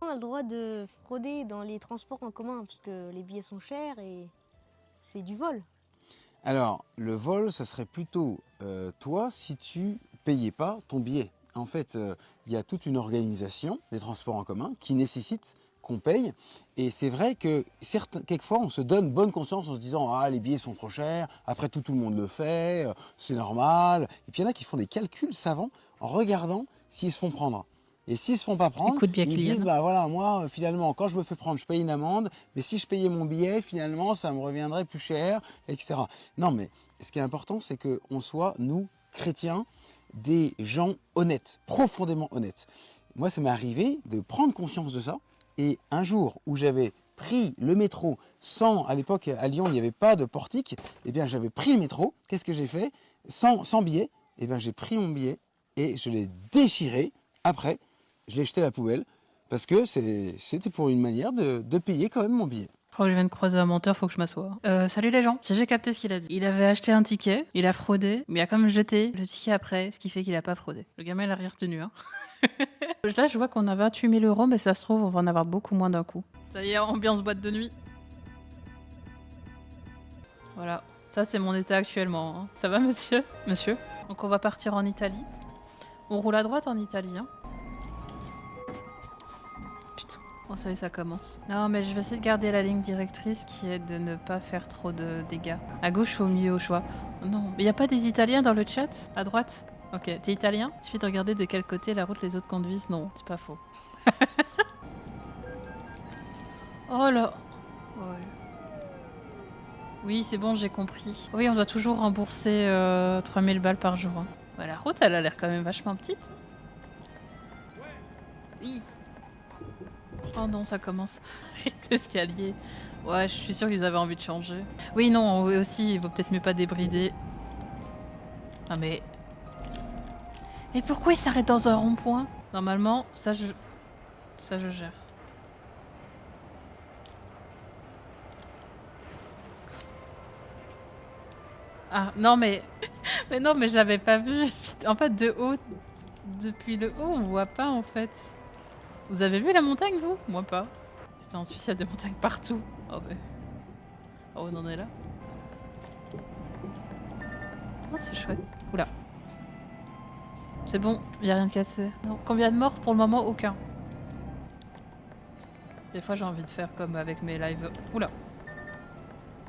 On a le droit de frauder dans les transports en commun parce que les billets sont chers et c'est du vol. Alors, le vol, ça serait plutôt toi si tu payais pas ton billet. En fait, il y a toute une organisation des transports en commun qui nécessite qu'on paye. Et c'est vrai que quelquefois, on se donne bonne conscience en se disant « Ah, les billets sont trop chers, après tout le monde le fait, c'est normal ». Et puis il y en a qui font des calculs savants en regardant s'ils se font prendre. Et s'ils se font pas prendre, Écoute bien, ils Kylian. disent bah voilà, moi finalement quand je me fais prendre, je paye une amende, mais si je payais mon billet, finalement ça me reviendrait plus cher, etc. Non mais ce qui est important, c'est qu'on soit, nous, chrétiens, des gens honnêtes, profondément honnêtes. Moi ça m'est arrivé de prendre conscience de ça, et un jour où j'avais pris le métro sans, à l'époque à Lyon il n'y avait pas de portique, eh bien j'avais pris le métro, qu'est-ce que j'ai fait sans billet, eh bien j'ai pris mon billet et je l'ai déchiré après. Je l'ai jeté à la poubelle parce que c'était pour une manière de payer quand même mon billet. Je crois que je viens de croiser un menteur, faut que je m'assoie. Salut les gens. Si j'ai capté ce qu'il a dit, il avait acheté un ticket, il a fraudé, mais il a quand même jeté le ticket après, ce qui fait qu'il a pas fraudé. Le gamin, il a rien retenu. Hein. Là, je vois qu'on a 28 000 €, mais ça se trouve, on va en avoir beaucoup moins d'un coup. Ça y est, ambiance boîte de nuit. Voilà. Ça, c'est mon état actuellement. Hein. Ça va, monsieur? Monsieur? Donc, on va partir en Italie. On roule à droite en Italie, hein. Putain. Oh, ça y est, ça commence. Non, mais je vais essayer de garder la ligne directrice qui est de ne pas faire trop de dégâts. À gauche ou au milieu, au choix. Non, mais y a pas des Italiens dans le chat? À droite? Ok, t'es italien? Il suffit de regarder de quel côté la route les autres conduisent. Non, c'est pas faux. Oh là. Ouais. Oui, c'est bon, j'ai compris. Oui, on doit toujours rembourser 3000 balles par jour. Hein. Ouais, la route, elle a l'air quand même vachement petite. Oui. Oh non, ça commence. L'escalier. Ouais, je suis sûre qu'ils avaient envie de changer. Oui, non, oui aussi, il vaut peut-être mieux pas débrider. Ah mais... Et pourquoi il s'arrête dans un rond-point? Normalement, ça je gère. Ah, non mais... Mais non, mais j'avais pas vu. En fait, de haut... Depuis le haut, on voit pas, en fait. Vous avez vu la montagne, vous? Moi pas. Putain, en Suisse, il y a des montagnes partout. Oh, mais... Oh, on en est là. Oh, c'est chouette. Oula. C'est bon, il a rien de cassé. Non. Combien de morts? Pour le moment, aucun. Des fois, j'ai envie de faire comme avec mes lives. Oula.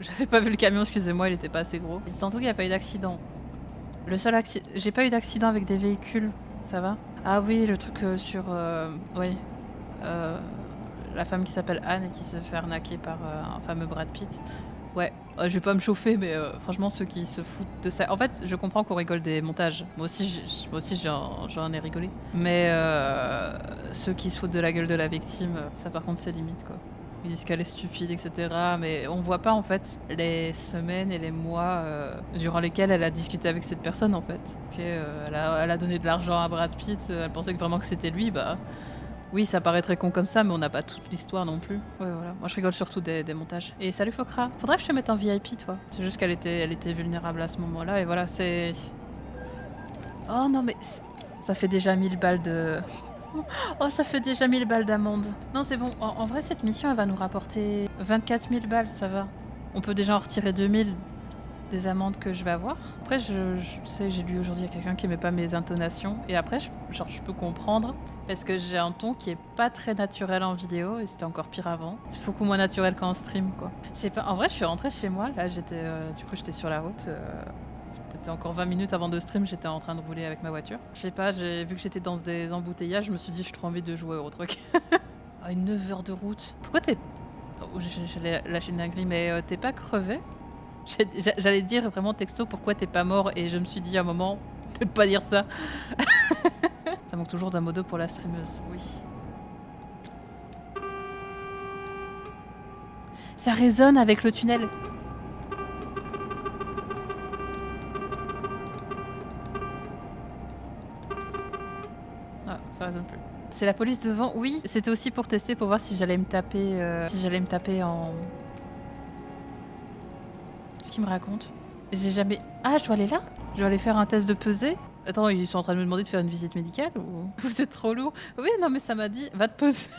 J'avais pas vu le camion, excusez-moi, il était pas assez gros. Tantôt qu'il n'y a pas eu d'accident. Le seul accident... J'ai pas eu d'accident avec des véhicules, ça va? Ah oui, le truc sur... Oui. La femme qui s'appelle Anne et qui s'est fait arnaquer par un fameux Brad Pitt. Ouais, je vais pas me chauffer, mais franchement, ceux qui se foutent de ça... En fait, je comprends qu'on rigole des montages. Moi aussi j'en ai rigolé. Mais ceux qui se foutent de la gueule de la victime, ça par contre, c'est limite, quoi. Ils disent qu'elle est stupide, etc. Mais on voit pas, en fait, les semaines et les mois durant lesquels elle a discuté avec cette personne, en fait. Elle a donné de l'argent à Brad Pitt, elle pensait vraiment que c'était lui, bah... Oui, ça paraît très con comme ça, mais on n'a pas toute l'histoire non plus. Ouais, voilà. Moi, je rigole surtout des montages. Et salut Fokra. Faudrait que je te mette en VIP, toi. C'est juste qu'elle était vulnérable à ce moment-là, et voilà, c'est... Oh non, mais... Ça fait déjà 1000 balles de... Oh, ça fait déjà 1000 balles d'amende. Non, c'est bon. En vrai, cette mission, elle va nous rapporter 24 000 balles, ça va. On peut déjà en retirer 2000 des amendes que je vais avoir. Après, je sais, j'ai lu aujourd'hui, il y a quelqu'un qui met pas mes intonations. Et après, je peux comprendre. Parce que j'ai un ton qui est pas très naturel en vidéo. Et c'était encore pire avant. C'est beaucoup moins naturel qu'en stream, quoi. Je sais pas. En vrai, je suis rentrée chez moi. Là, j'étais sur la route. Peut-être encore 20 minutes avant de stream, j'étais en train de rouler avec ma voiture. Je sais pas, vu que j'étais dans des embouteillages, je me suis dit, j'ai trop envie de jouer au truc. Ah, 9 heures de route. Pourquoi t'es... Oh, j'allais lâcher une dinguerie, mais t'es pas crevé? J'allais dire vraiment texto, pourquoi t'es pas mort? Et je me suis dit à un moment, de pas dire ça. Ça manque toujours d'un modo pour la streameuse, oui. Ça résonne avec le tunnel. Ah, ça résonne plus. C'est la police devant, oui. C'était aussi pour tester, pour voir si j'allais me taper, en... Qu'est-ce qu'il me raconte? J'ai jamais... Ah, je dois aller là? Je dois aller faire un test de pesée? Attends, ils sont en train de me demander de faire une visite médicale ou... Vous êtes trop lourd. Oui, non, mais ça m'a dit, va te poser.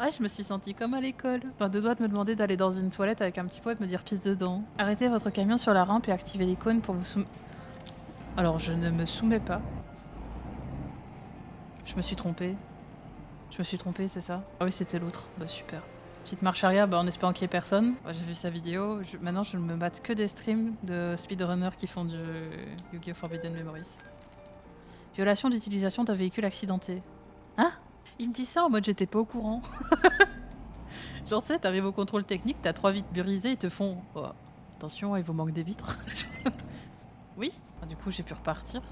Ouais, je me suis sentie comme à l'école. Enfin, deux doigts de me demander d'aller dans une toilette avec un petit pot et de me dire pisse dedans. Arrêtez votre camion sur la rampe et activez l'icône pour vous soumettre. Alors, je ne me soumets pas. Je me suis trompée. Je me suis trompée, c'est ça? Ah oui, c'était l'autre. Bah super. Petite marche arrière, bah, en espérant qu'il y ait personne. Ouais, j'ai vu sa vidéo. Maintenant, je ne me mate que des streams de speedrunners qui font du Yu-Gi-Oh! Forbidden Memories. Violation d'utilisation d'un véhicule accidenté. Hein? Il me dit ça en mode j'étais pas au courant. Genre, tu sais, t'arrives au contrôle technique, t'as 3 vitres brisées, ils te font oh, attention, il vous manque des vitres. Oui. Ah, du coup, j'ai pu repartir.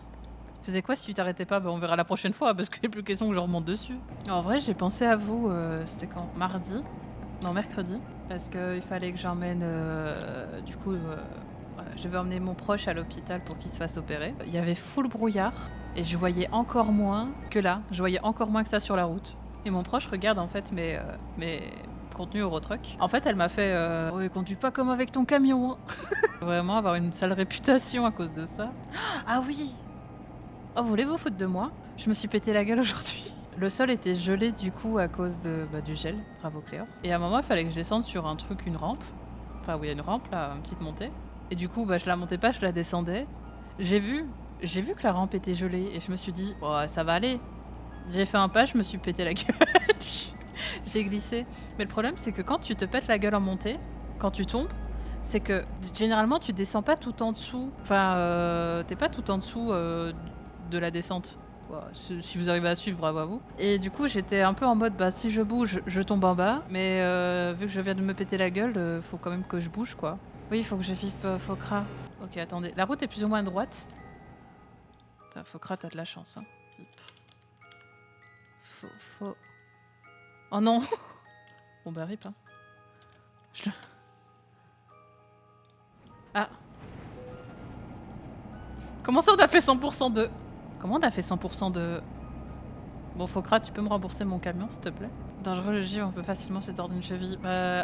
Tu faisais quoi si tu t'arrêtais pas? Bah, on verra la prochaine fois parce qu'il n'y a plus question que je remonte dessus. En vrai, j'ai pensé à vous, c'était quand? Mardi? Non, mercredi. Parce qu'il fallait que j'emmène. Du coup, voilà, je vais emmener mon proche à l'hôpital pour qu'il se fasse opérer. Il y avait full brouillard et je voyais encore moins que là. Je voyais encore moins que ça sur la route. Et mon proche regarde en fait mes contenus Eurotruck. En fait, elle m'a fait ouais, conduis pas comme avec ton camion. Hein. Vraiment avoir une sale réputation à cause de ça. Ah oui! Oh, voulez-vous foutre de moi? Je me suis pété la gueule aujourd'hui. Le sol était gelé du coup à cause du gel. Bravo Cléor. Et à un moment, il fallait que je descende sur un truc, une rampe. Enfin, oui, il y a une rampe là, une petite montée. Et du coup, bah, je la montais pas, je la descendais. J'ai vu que la rampe était gelée et je me suis dit, oh, ça va aller. J'ai fait un pas, je me suis pété la gueule. J'ai glissé. Mais le problème, c'est que quand tu te pètes la gueule en montée, quand tu tombes, c'est que généralement, tu descends pas tout en dessous. Enfin, t'es pas tout en dessous de la descente. Voilà, si vous arrivez à suivre, bravo à vous. Et du coup, j'étais un peu en mode, bah si je bouge, je tombe en bas. Mais vu que je viens de me péter la gueule, faut quand même que je bouge, quoi. Oui, il faut que je vive Fokra. Ok, attendez. La route est plus ou moins à droite. Fokra, t'as de la chance. Hein. Oh non. Bon bah rip, hein. Ah. Comment ça on a fait 100% de... Comment on a fait 100% de... Bon, Fokra, tu peux me rembourser mon camion, s'il te plaît? Dangereux le givre, on peut facilement se tordre une cheville.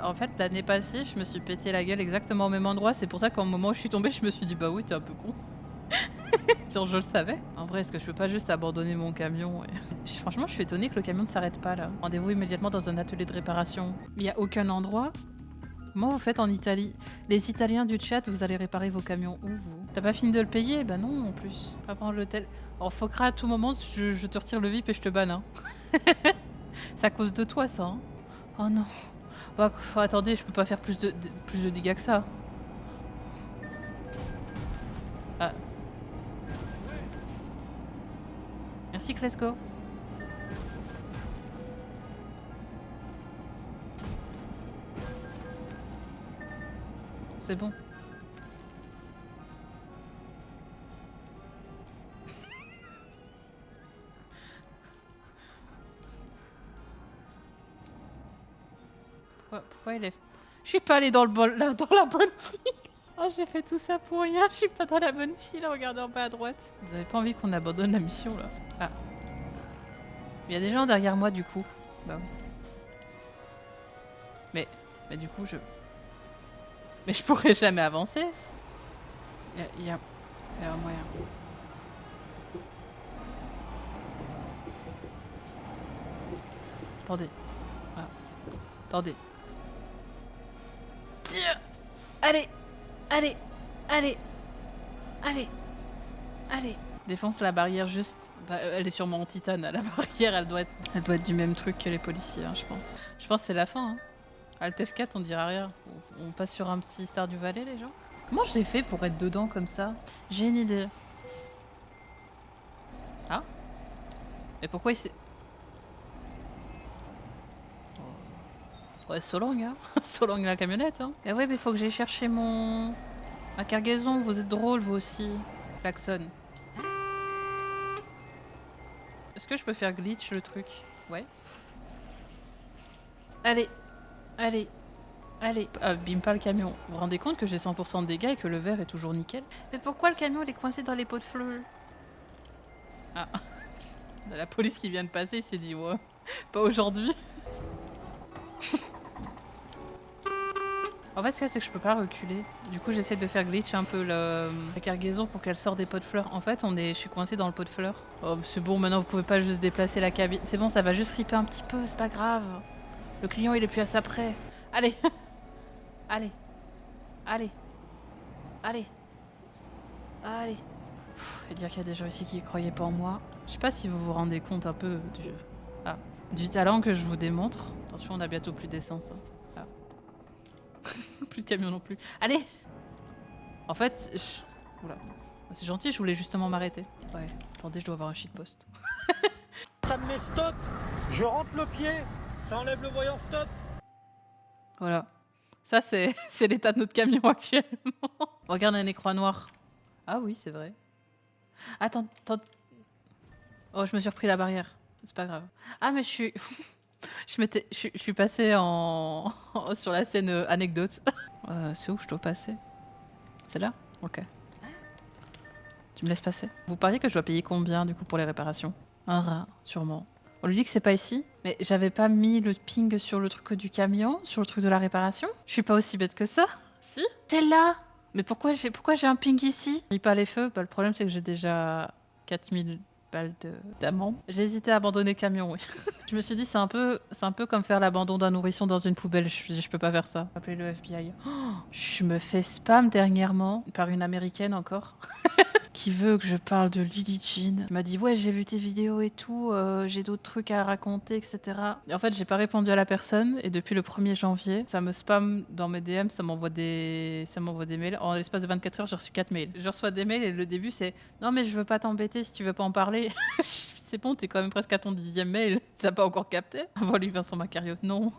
En fait, l'année passée, je me suis pété la gueule exactement au même endroit. C'est pour ça qu'au moment où je suis tombée, je me suis dit, bah oui, t'es un peu con. Genre, je le savais. En vrai, est-ce que je peux pas juste abandonner mon camion Franchement, je suis étonnée que le camion ne s'arrête pas, là. Rendez-vous immédiatement dans un atelier de réparation. Il y a aucun endroit. Comment vous faites en Italie? Les Italiens du chat, vous allez réparer vos camions où, vous? T'as pas fini de le payer? Bah non, en plus. Pas prendre l'hôtel. Oh, Fokra, à tout moment, je te retire le VIP et je te banne, hein. C'est à cause de toi, ça, hein. Oh non. Bah, attendez, je peux pas faire plus de dégâts que ça. Ah. Merci, Klesko. C'est bon. Pourquoi il est... Je suis pas allée dans la bonne file. Oh, j'ai fait tout ça pour rien. Je suis pas dans la bonne file. Regardez en bas à droite. Vous avez pas envie qu'on abandonne la mission, là? Ah. Il y a des gens derrière moi, du coup. Bah oui. Mais du coup, Mais je pourrais jamais avancer. Il y a un moyen. Attendez. Ah. Attendez. Allez. Allez. Allez. Allez. Allez. Défonce la barrière juste. Bah, elle est sûrement en titane. La barrière, elle doit être du même truc que les policiers, hein, je pense. Je pense que c'est la fin. Hein. Alt F4, on dira rien. On passe sur un petit Stardew Valley, les gens. Comment je l'ai fait pour être dedans comme ça? J'ai une idée. Ah? Et pourquoi il s'est... Ouais, Solong, hein. Solong la camionnette, hein. Et ouais, mais faut que j'aille chercher ma cargaison. Vous êtes drôle, vous aussi. Klaxon. Est-ce que je peux faire glitch le truc? Ouais. Allez. Allez. Allez. Bim pas le camion. Vous vous rendez compte que j'ai 100% de dégâts et que le verre est toujours nickel? Mais pourquoi le camion il est coincé dans les pots de fleurs? Ah. La police qui vient de passer, il s'est dit ouais. Pas aujourd'hui. En fait, ce qu'il y a, c'est que je peux pas reculer. Du coup, j'essaie de faire glitch un peu la cargaison pour qu'elle sorte des pots de fleurs. En fait, je suis coincée dans le pot de fleurs. Oh, c'est bon, maintenant, vous pouvez pas juste déplacer la cabine. C'est bon, ça va juste ripper un petit peu, c'est pas grave. Le client, il est plus à ça près. Allez. Allez. Allez. Allez. Allez. Et dire qu'il y a des gens ici qui croyaient pas en moi. Je sais pas si vous vous rendez compte un peu du talent que je vous démontre. Attention, on a bientôt plus d'essence. Hein. Plus de camions non plus. Allez. En fait, oula. C'est gentil, je voulais justement m'arrêter. Ouais, attendez, je dois avoir un shitpost. Ça me met stop. Je rentre le pied. Ça enlève le voyant stop. Voilà. Ça, c'est l'état de notre camion actuellement. Regarde un écran noir. Ah oui, c'est vrai. Attends. Oh, je me suis repris la barrière. C'est pas grave. Ah, mais je suis... je suis passée sur la scène anecdote. C'est où je dois passer? C'est là? Ok. Tu me laisses passer? Vous pariez que je dois payer combien du coup pour les réparations? Un rein, sûrement. On lui dit que c'est pas ici, mais j'avais pas mis le ping sur le truc du camion, sur le truc de la réparation. Je suis pas aussi bête que ça. Si? C'est là! Mais pourquoi j'ai un ping ici? Mis pas les feux, bah, le problème c'est que j'ai déjà 4000 balles d'amende. J'ai hésité à abandonner le camion, oui. Je me suis dit c'est un peu comme faire l'abandon d'un nourrisson dans une poubelle. Je peux pas faire ça. Appeler le FBI. Oh, je me fais spam dernièrement par une américaine encore. Qui veut que je parle de Lily Jean. Elle m'a dit ouais, j'ai vu tes vidéos et tout, j'ai d'autres trucs à raconter, etc. Et en fait, j'ai pas répondu à la personne et depuis le 1er janvier, ça me spam dans mes DM, ça m'envoie des mails. En l'espace de 24 heures, j'ai reçu 4 mails. Je reçois des mails et le début c'est non mais je veux pas t'embêter si tu veux pas en parler. C'est bon, t'es quand même presque à ton 10e mail. T'as pas encore capté? Envoie-lui Vincent Macario. Non.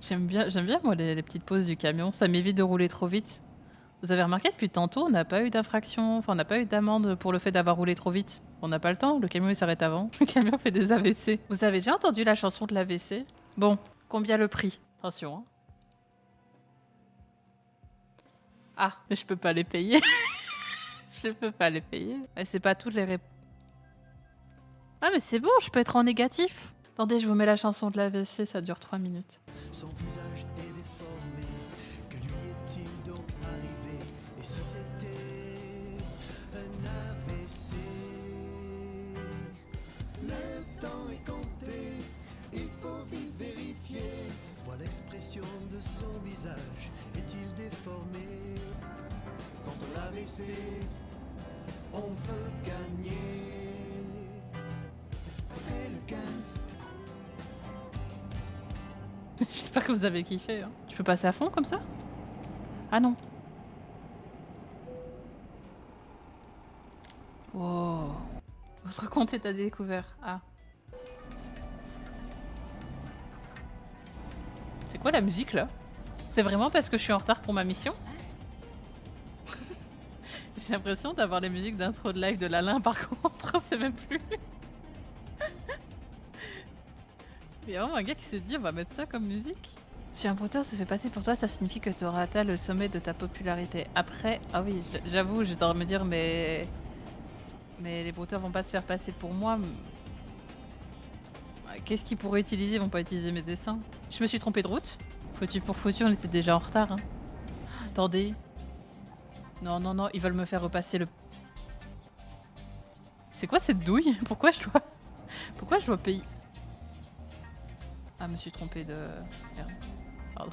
J'aime bien moi les petites pauses du camion, ça m'évite de rouler trop vite. Vous avez remarqué depuis tantôt, on n'a pas eu d'infraction, enfin on n'a pas eu d'amende pour le fait d'avoir roulé trop vite. On n'a pas le temps, le camion il s'arrête avant. Le camion fait des AVC. Vous avez déjà entendu la chanson de l'AVC? Bon, combien le prix? Attention. Hein. Ah, mais je peux pas les payer. Je peux pas les payer. Et c'est pas toutes les Ah mais c'est bon, je peux être en négatif. Attendez, je vous mets la chanson de l'AVC, ça dure 3 minutes. Son visage est déformé, que lui est-il donc arrivé? Et si c'était un AVC? Le temps est compté, il faut vite vérifier. Vois l'expression de son visage, est-il déformé? Contre l'AVC, on veut gagner. Fais le 15. J'espère que vous avez kiffé. Hein. Je peux passer à fond comme ça? Ah non. Wow. Votre compte est à découvert. Ah. C'est quoi la musique là? C'est vraiment parce que je suis en retard pour ma mission? J'ai l'impression d'avoir les musiques d'intro de live de l'Alain par contre, c'est même plus. Il y a vraiment un gars qui s'est dit on va mettre ça comme musique. Si un brouteur se fait passer pour toi, ça signifie que tu auras atteint le sommet de ta popularité. Après, ah oui, j'avoue, j'étais en train de me dire mais les brouteurs vont pas se faire passer pour moi. Qu'est-ce qu'ils pourraient utiliser? Ils vont pas utiliser mes dessins. Je me suis trompée de route. Foutu pour foutu, on était déjà en retard. Hein. Attendez. Non, non, non, ils veulent me faire repasser le... C'est quoi cette douille? Pourquoi je dois payer? Ah, je me suis trompée de... Merde. Pardon.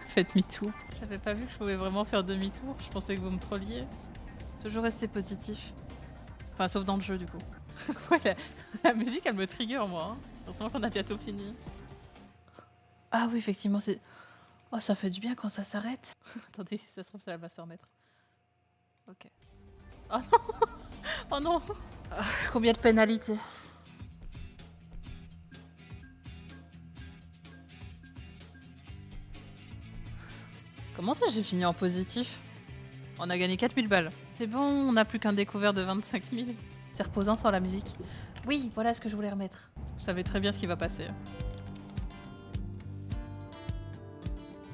Faites demi-tour. J'avais pas vu que je pouvais vraiment faire demi-tour. Je pensais que vous me trolliez. Toujours rester positif. Enfin, sauf dans le jeu, du coup. Ouais, la musique, elle me trigger, moi. Hein. Heureusement qu'on a bientôt fini. Ah oui, effectivement, c'est... Oh, ça fait du bien quand ça s'arrête. Attendez, ça se trouve, ça va se remettre. Ok. Oh non. Oh non. Ah, combien de pénalités? Comment ça, j'ai fini en positif? On a gagné 4000 balles. C'est bon, on n'a plus qu'un découvert de 25 000. C'est reposant sur la musique. Oui, voilà ce que je voulais remettre. Vous savez très bien ce qui va passer.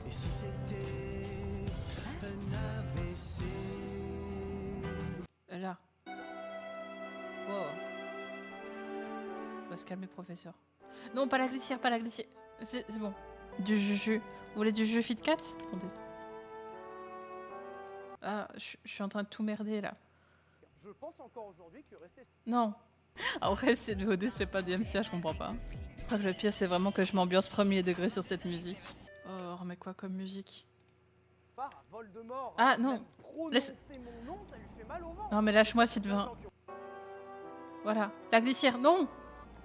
Et si c'était un AVC? Là. Wow. On va se calmer, professeur. Non, pas la glissière, pas la glissière. C'est bon. Du jus. Vous voulez du jus Fit Cat? Attendez. Ah, je suis en train de tout merder là. Je pense encore aujourd'hui que rester... Non. En vrai, si le VOD se fait pas du MCA, je comprends pas. Je crois que le pire, c'est vraiment que je m'ambiance premier degré sur cette musique. Oh, mais quoi comme musique? Pas à Voldemort. Ah, non. Même Laisse- prononcer mon nom, ça lui fait mal au ventre. Non, mais lâche-moi, Ça, c'est Sylvain. des gens qui ont- Voilà. La glissière, non.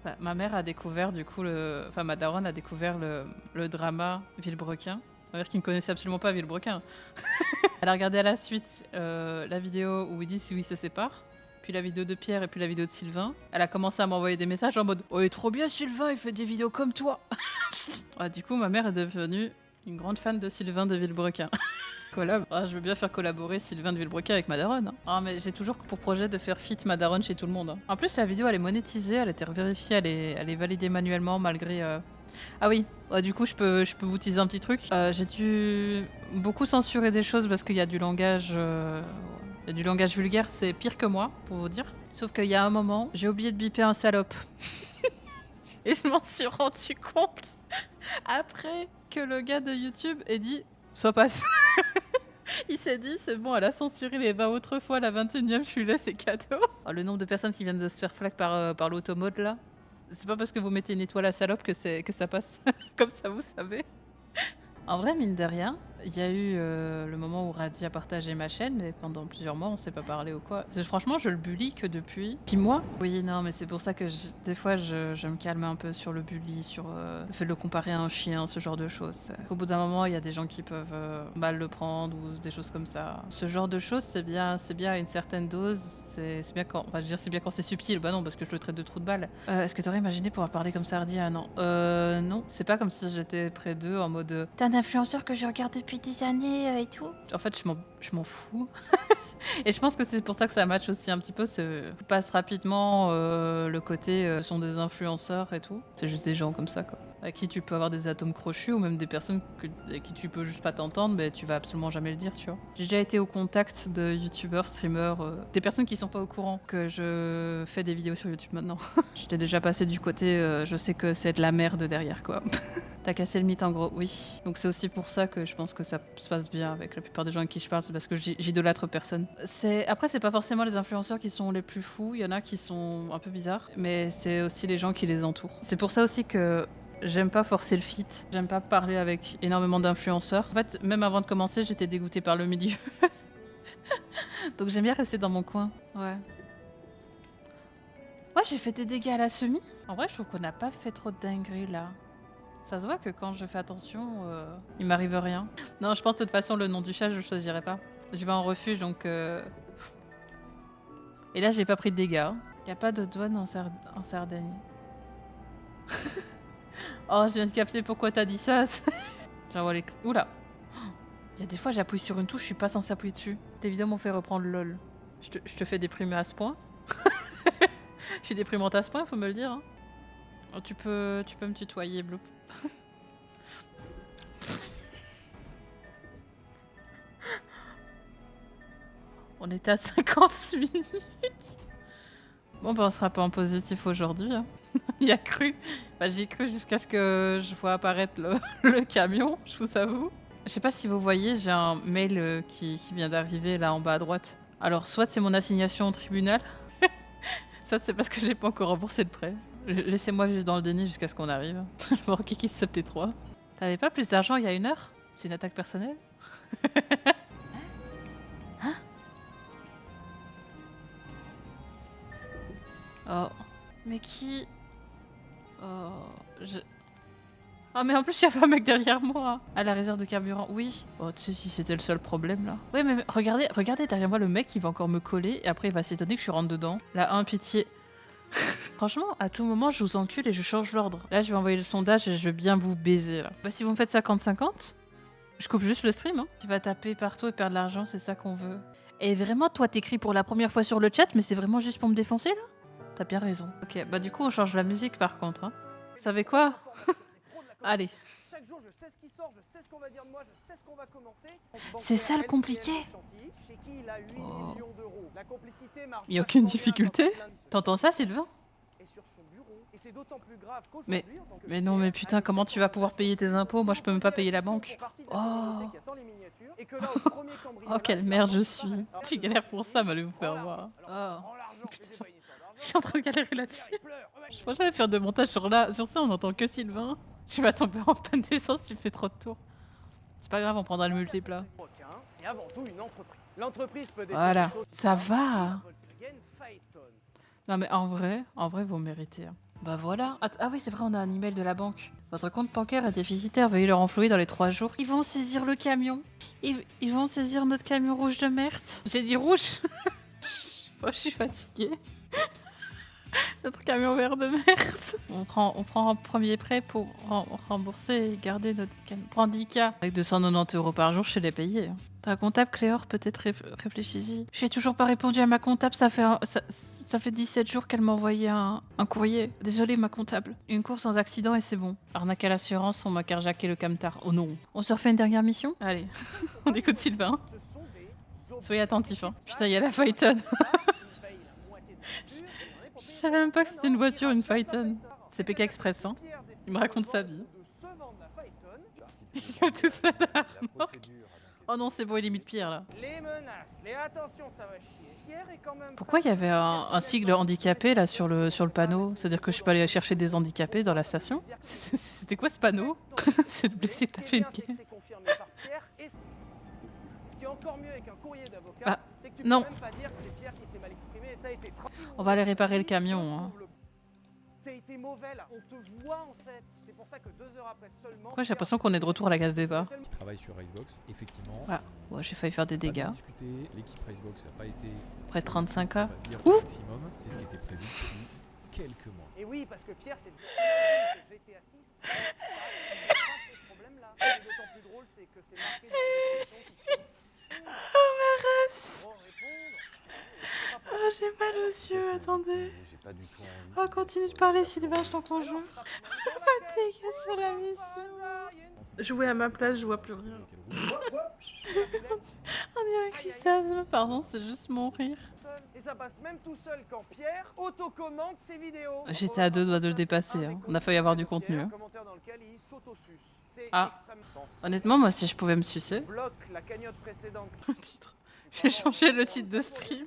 Bah, ma mère a découvert, du coup, enfin, ma daronne a découvert le drama Villebrequin. Ma mère qui ne connaissait absolument pas Villebrequin. Elle a regardé à la suite la vidéo où ils disent oui, se séparent. Puis la vidéo de Pierre et puis la vidéo de Sylvain. Elle a commencé à m'envoyer des messages en mode oh, il est trop bien Sylvain, il fait des vidéos comme toi. Ouais, du coup, ma mère est devenue une grande fan de Sylvain de Villebrequin. Collab. Ah, je veux bien faire collaborer Sylvain de Villebrequin avec ma daronne. Hein. Ah, mais j'ai toujours pour projet de faire fit ma daronne chez tout le monde. Hein. En plus, la vidéo elle est monétisée, elle a été vérifiée, elle est validée manuellement malgré. Ah oui, ouais, du coup, je peux vous teaser un petit truc. J'ai dû beaucoup censurer des choses parce qu'il y a du langage. Il y a du langage vulgaire, c'est pire que moi, pour vous dire. Sauf qu'il y a un moment, j'ai oublié de biper un salope. Et je m'en suis rendu compte après que le gars de YouTube ait dit ça passe. Il s'est dit c'est bon, elle a censuré les 20 autres fois, la 21e, je lui laisse c'est cadeau. Oh, le nombre de personnes qui viennent de se faire flag par l'automode là, c'est pas parce que vous mettez une étoile à salope que ça passe comme ça, vous savez. En vrai, mine de rien, il y a eu le moment où Radhi a partagé ma chaîne, mais pendant plusieurs mois, on s'est pas parlé ou quoi. Franchement, je le bully que depuis 6 mois. Oui, non, mais c'est pour ça que des fois, je me calme un peu sur le bully, sur le fait de le comparer à un chien, ce genre de choses. Au bout d'un moment, il y a des gens qui peuvent mal le prendre ou des choses comme ça. Ce genre de choses, c'est bien à une certaine dose. C'est bien quand, enfin, je veux dire, c'est bien quand c'est subtil. Bah non, parce que je le traite de trou de balle. Est-ce que t'aurais imaginé pouvoir parler comme ça, Radhi? Ah non. Non, c'est pas comme si j'étais près d'eux en mode t'es un influenceur que je regarde depuis des années et tout. En fait, je m'en fous. Et je pense que c'est pour ça que ça match aussi un petit peu. On passe rapidement le côté ce sont des influenceurs et tout. C'est juste des gens comme ça, quoi. À qui tu peux avoir des atomes crochus ou même des personnes avec qui tu peux juste pas t'entendre, mais tu vas absolument jamais le dire, tu vois. J'ai déjà été au contact de youtubeurs, streamers, des personnes qui sont pas au courant que je fais des vidéos sur YouTube maintenant. J'étais déjà passé du côté je sais que c'est de la merde derrière, quoi. T'as cassé le mythe en gros, oui. Donc c'est aussi pour ça que je pense que ça se passe bien avec la plupart des gens avec qui je parle, c'est parce que j'idolâtre personne. Après, c'est pas forcément les influenceurs qui sont les plus fous, il y en a qui sont un peu bizarres, mais c'est aussi les gens qui les entourent. C'est pour ça aussi que j'aime pas forcer le fit, j'aime pas parler avec énormément d'influenceurs. En fait, même avant de commencer, j'étais dégoûtée par le milieu. Donc j'aime bien rester dans mon coin. Ouais. Ouais, j'ai fait des dégâts à la semi. En vrai, je trouve qu'on n'a pas fait trop de dingueries là. Ça se voit que quand je fais attention, il m'arrive rien. Non, je pense de toute façon, le nom du chat, je le choisirai pas. Je vais en refuge, donc... Et là, j'ai pas pris de dégâts. Il n'y a pas de douane en Sardaigne. Oh, je viens de capter pourquoi t'as dit ça. J'envoie les... Oula. Il y a des fois, j'appuie sur une touche, je suis pas censée appuyer dessus. Tes vidéos m'ont fait reprendre LOL. Je te fais déprimer à ce point. Je suis déprimante à ce point, faut me le dire. Hein. Oh, tu peux me tutoyer, Bloop. On était à 50 minutes. Bon, bah, on sera pas en positif aujourd'hui. Hein. Il y a cru. Bah, j'y ai cru jusqu'à ce que je vois apparaître le camion, je vous avoue. Je sais pas si vous voyez, j'ai un mail qui vient d'arriver là en bas à droite. Alors, soit c'est mon assignation au tribunal, soit c'est parce que j'ai pas encore remboursé le prêt. Laissez-moi vivre dans le déni jusqu'à ce qu'on arrive. Je me rends qui se 3. T'avais pas plus d'argent il y a 1 heure? C'est une attaque personnelle? Hein? Oh. Mais qui? Oh. Oh, mais en plus, il y avait un mec derrière moi. À la réserve de carburant, oui. Oh, tu sais, si c'était le seul problème, là. Oui, mais regardez derrière moi le mec, il va encore me coller. Et après, il va s'étonner que je rentre dedans. Là, pitié. Franchement, à tout moment, je vous encule et je change l'ordre. Là, je vais envoyer le sondage et je vais bien vous baiser, là. Bah, si vous me faites 50-50, je coupe juste le stream, hein. Tu vas taper partout et perdre de l'argent, c'est ça qu'on veut. Et vraiment, toi, t'écris pour la première fois sur le chat, mais c'est vraiment juste pour me défoncer, là? T'as bien raison. Ok, bah du coup, on change la musique, par contre, hein. Vous savez quoi? Allez. Chaque jour, je sais ce qui sort, je sais ce qu'on va dire de moi, je sais ce qu'on va commenter. C'est ça le compliqué. Chez qui il a 8 millions d'euros. La complicité marche. Y a aucune difficulté. T'entends ça, Sylvain? Et sur son bureau. Et c'est d'autant plus grave Mais- qu'aujourd'hui, en tant que Mais non, mais putain, comment tu vas pouvoir payer tes impôts? Moi, je peux même pas payer la banque. Oh. Oh, quelle merde je suis. Tu galères pour ça, m'allez vous faire voir. Oh. Putain, je suis en train de galérer là-dessus. Je pense que j'allais faire de montage sur ça, on n'entend que Sylvain. Tu vas tomber en panne d'essence, tu fais trop de tours. C'est pas grave, on prendra le multiplat. C'est avant tout une entreprise. L'entreprise peut Voilà, des choses ça qui- va. Volkswagen Phaeton. Non mais en vrai, vous méritez. Hein. Bah voilà. Ah oui, c'est vrai, on a un email de la banque. Votre compte bancaire est déficitaire, veuillez le renflouer dans les 3 jours. Ils vont saisir le camion. Ils vont saisir notre camion rouge de merde. J'ai dit rouge. Oh, je suis fatiguée. Notre camion vert de merde. On prend un premier prêt pour rembourser et garder notre camion. Prends 10K. Avec 290 € par jour, je sais les payer. Hein. Ta comptable, Cléor, peut-être réfléchis-y. J'ai toujours pas répondu à ma comptable, ça fait 17 jours qu'elle m'a envoyé un courrier. Désolée, ma comptable. Une course sans accident et c'est bon. Arnaque à l'assurance, on m'a carjacké le camtar. Oh non. On se refait une dernière mission? Allez, on écoute Sylvain. Ce sont des Soyez attentifs. Hein. Putain, il y a la Phaeton. Je savais même pas que c'était une voiture, une Phaeton. C'est PK Express, hein. Il me raconte sa vie. Il gueule tout seul à la remorque. Oh non, c'est bon, il imite Pierre là. Les menaces, les attentions, ça va chier. Pierre est quand même Pourquoi il y avait un sigle handicapé là sur le panneau? C'est-à-dire que je peux aller chercher des handicapés dans la station? C'était quoi ce panneau? C'est le blessé que t'as fait une Ce qui est encore mieux avec un courrier d'avocat, Ah, c'est que tu non. peux même pas dire que c'est Pierre qui s'est mal exprimé. Ça a été On va aller réparer le camion. Hein. T'as été mauvais là, on te voit en fait. C'est pour ça que 2 heures après seulement. Pourquoi j'ai l'impression qu'on est de retour à la case débat? qui travaille sur Icebox, effectivement. Ah, ouais, j'ai failli faire des on a bien dégâts. discuté, l'équipe Icebox n'a pas été Près de 35K. on va dire, Ouh au maximum, c'est ce qui était prévu depuis quelques mois. Et oui, parce que Pierre, c'est le que GTA 6, il n'y a pas ces problèmes-là. Et d'autant plus drôle, c'est que c'est marqué dans la description qu'il faut Oh ma race! répondre. Oh, j'ai mal aux yeux, attendez. J'ai pas du tout envie. Oh, continue de parler, Sylvain, je t'en conjure. Dégâts sur la mission. Jouer à ma place, je vois plus rien. On dirait Christasme, pardon, c'est juste mon rire. Et ça passe même tout seul quand Pierre autocommande ses vidéos. J'étais à 2 doigts de le dépasser, hein. On a failli avoir du contenu. Hein. Ah. Honnêtement, moi, si je pouvais me sucer. Bloque la cagnotte précédente. Le titre. Je vais changer le titre de stream.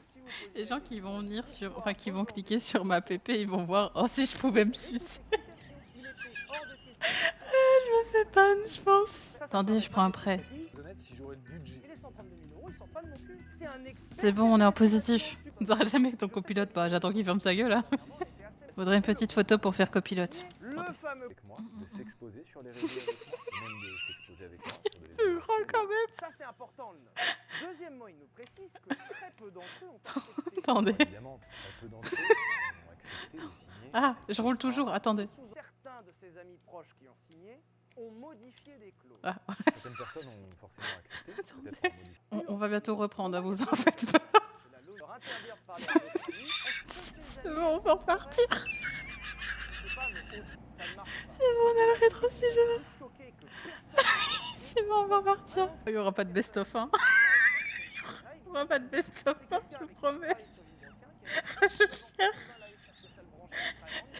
Les gens qui vont venir sur, enfin qui vont cliquer sur ma pp, ils vont voir. Oh, si je pouvais me sucer. Je me fais panne, je pense. Attendez, je prends un prêt. Si j'aurais le budget. Et les 132 000 €, ils sont pas de mon cul. C'est un expert. C'est bon, on est en positif. On dirait jamais que ton copilote. Bah, j'attends qu'il ferme sa gueule là. Faudrait une petite photo pour faire copilote. Le fameux. Avec moi, de s'exposer sur les réseaux avec moi, et même de s'exposer avec moi sur des Plus événements grand quand même. Ça, c'est important. le note. Deuxièmement, il nous précise que très peu d'entre eux ont accepté. Attendez. Évidemment, très peu d'entre eux ont accepté de signer. Ah, je roule toujours. Attendez. Certains de ses amis proches qui ont signé ont modifié des clauses. Ah, Certaines personnes ont forcément accepté, peut-être en modifiant. on va bientôt reprendre. À vous en faites pas. C'est la loi. Leur interdire de parler à d'autres amis. Est-ce que ces C'est amis bon, on peut repartir. Je sais pas, mais ça ne marche pas. C'est bon, on a le rétro si je veux. Choqué que personne. C'est bon, on va partir. Il y aura pas de best-of, hein. Il y aura pas de best-of, hein, je vous promets.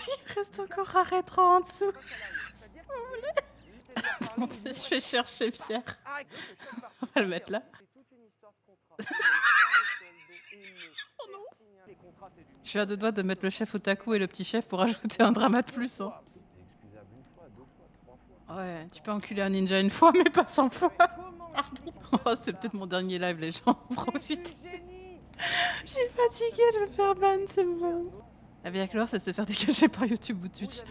Il reste encore un rétro en dessous. Attendez, je vais chercher Pierre. On va le mettre là. Je suis à 2 doigts de mettre le chef otaku et le petit chef pour ajouter un drama de plus. Hein. C'est excusable une fois, 2 fois, 3 fois. Ouais, tu peux enculer un ninja une fois, mais pas 100 fois. Pardon. Oh, c'est peut-être mon dernier live, les gens. Profitez. Je suis fatiguée, je vais me faire ban, c'est bon. La vie avec l'or, c'est de se faire dégager par YouTube ou Twitch.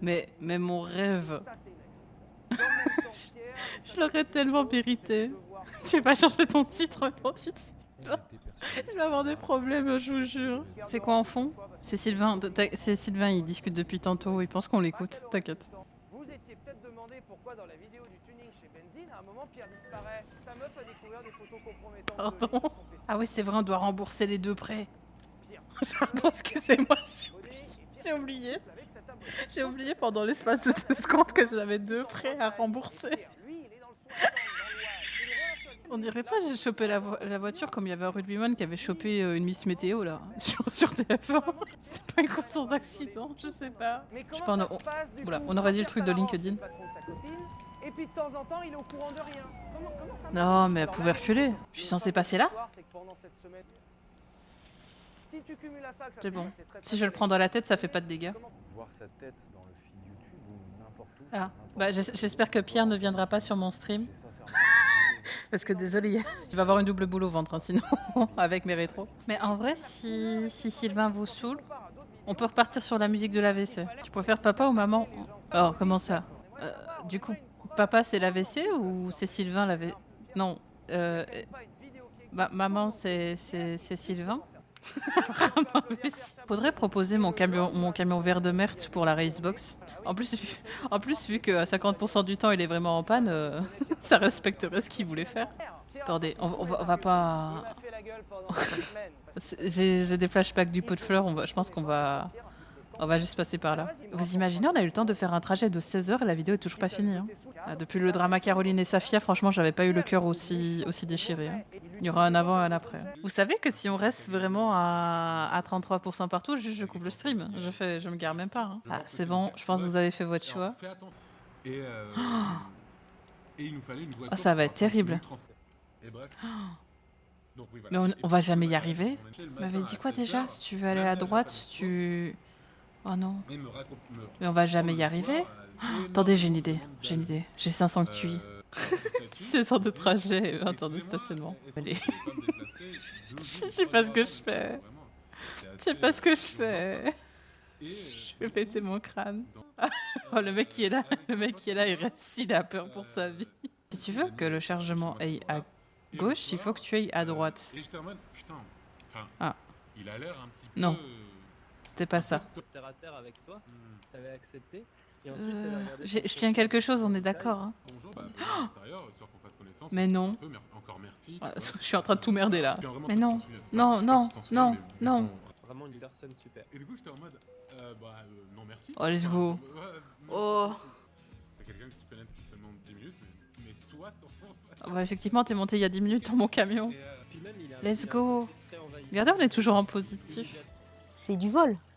Mais mon rêve, je l'aurais tellement mérité. Tu vas pas changer ton titre, profite. Je vais avoir des problèmes, je vous jure. C'est quoi en fond? C'est Sylvain. C'est Sylvain, il discute depuis tantôt. Il pense qu'on l'écoute. T'inquiète. Vous étiez peut-être demandé pourquoi dans la vidéo du tuning chez Benzine, à un moment Pierre disparaît. Sa meuf a découvert des photos compromettantes. de lui Pardon. sur son PC. Ah oui, c'est vrai, on doit rembourser les 2 prêts. Pierre. Pardon, excusez-moi. Abonné, et Pierre J'ai oublié. avec cet abonné. J'ai oublié pendant l'espace de 2 secondes que j'avais 2 prêts à rembourser. Pierre, lui, il est dans le 60, dans l'Oise. Et les relations à On dirait pas j'ai chopé la voiture comme il y avait un rugbyman qui avait chopé une Miss Météo là sur TF1. C'était pas une course d'accident, je sais pas. Mais Je sais comment pas, ça se passe, du Oula, coup on aurait dit le Pierre truc de Salarance, LinkedIn. c'est le patron de sa copine, et puis de temps en temps, il est au courant de rien. Comment ça marche? Non, mais elle Alors pouvait là, reculer. l'histoire, Je suis censée passer là? l'histoire, c'est que pendant cette semaine- Si tu cumules à ça que ça C'est s'est bon. passé très, très Si je le bien prends dans la tête, ça fait pas de dégâts. Voir sa tête dans le feed YouTube ou n'importe où. Ah, sur n'importe bah quel j'espère que Pierre ne viendra pas sur mon stream. J'ai sincèrement- Parce que désolé, il va avoir une double boule au ventre hein, sinon, avec mes rétros. Mais en vrai, si Sylvain vous saoule, on peut repartir sur la musique de l'AVC. Tu préfères papa ou maman? Oh, comment ça? Du coup, papa c'est l'AVC ou c'est Sylvain l'AVC? Non, maman c'est Sylvain. Faudrait proposer mon camion vert de Mert pour la Racebox. En plus, vu qu'à 50% du temps il est vraiment en panne, ça respecterait ce qu'il voulait faire. Attendez, on va pas... J'ai des flashbacks du pot de fleurs, je pense qu'on va juste passer par là. Vous imaginez, on a eu le temps de faire un trajet de 16 heures et la vidéo est toujours pas finie. Hein. Ah, depuis le drama Caroline et Safia, franchement, j'avais pas eu le cœur aussi déchiré. Hein. Il y aura un avant et un après. Vous savez que si on reste vraiment à 33% partout, je coupe le stream. Je me gare même pas. Hein. Ah, c'est bon, je pense que vous avez fait votre choix. Et il nous fallait une voiture. Oh, ça va être pour terrible. nous transporter. Et bref. Donc, oui, Mais voilà. on va jamais y arriver. On est le Tu m'avais matin dit à quoi 7 déjà? heures, Si tu veux aller même à là, j'ai droite, pas si de tu... Oh non. Et me Mais on va jamais y le arriver. soir, Attendez, j'ai une idée. énormément de J'ai une dalle. idée. J'ai 500 QI. 16 heures de trajet et 20 heures de stationnement. Allez. Je sais pas ce que je fais. Je sais pas ce que je fais. Je vais péter mon crâne. Oh, le mec qui est là, il reste, il a peur pour sa vie. Si tu veux que le chargement aille à gauche, il faut que tu ailles à droite. Et j'étais en mode, putain, enfin, Ah. il a l'air un petit peu... Non. C'était pas ça. Terre à terre avec toi, Hmm. t'avais accepté. Et ensuite, t'avais regardé Je sur tiens ton quelque chose, on est détail. d'accord. Hein. Bonjour, bah, à l'intérieur, histoire qu'on fasse connaissance. Mais non. Un peu, encore merci. Ah, tu vois. je suis en train de tout merder là. Puis vraiment, Mais toi, non, tu t'en souviens. non, Enfin, je sais pas non, si tu t'en souviens, non, mais vu non. qu'on- Vraiment une personne super. Et du coup, j'étais en mode, non merci. Oh, let's go. Ouais, non. Oh. T'as quelqu'un que tu connais depuis seulement 10 minutes, mais soit Ah bah, effectivement, t'es monté il y a 10 minutes dans mon camion. Puis même, il a Let's il a un go. profil très envahissant. Regardez, on est toujours en positif. C'est du vol.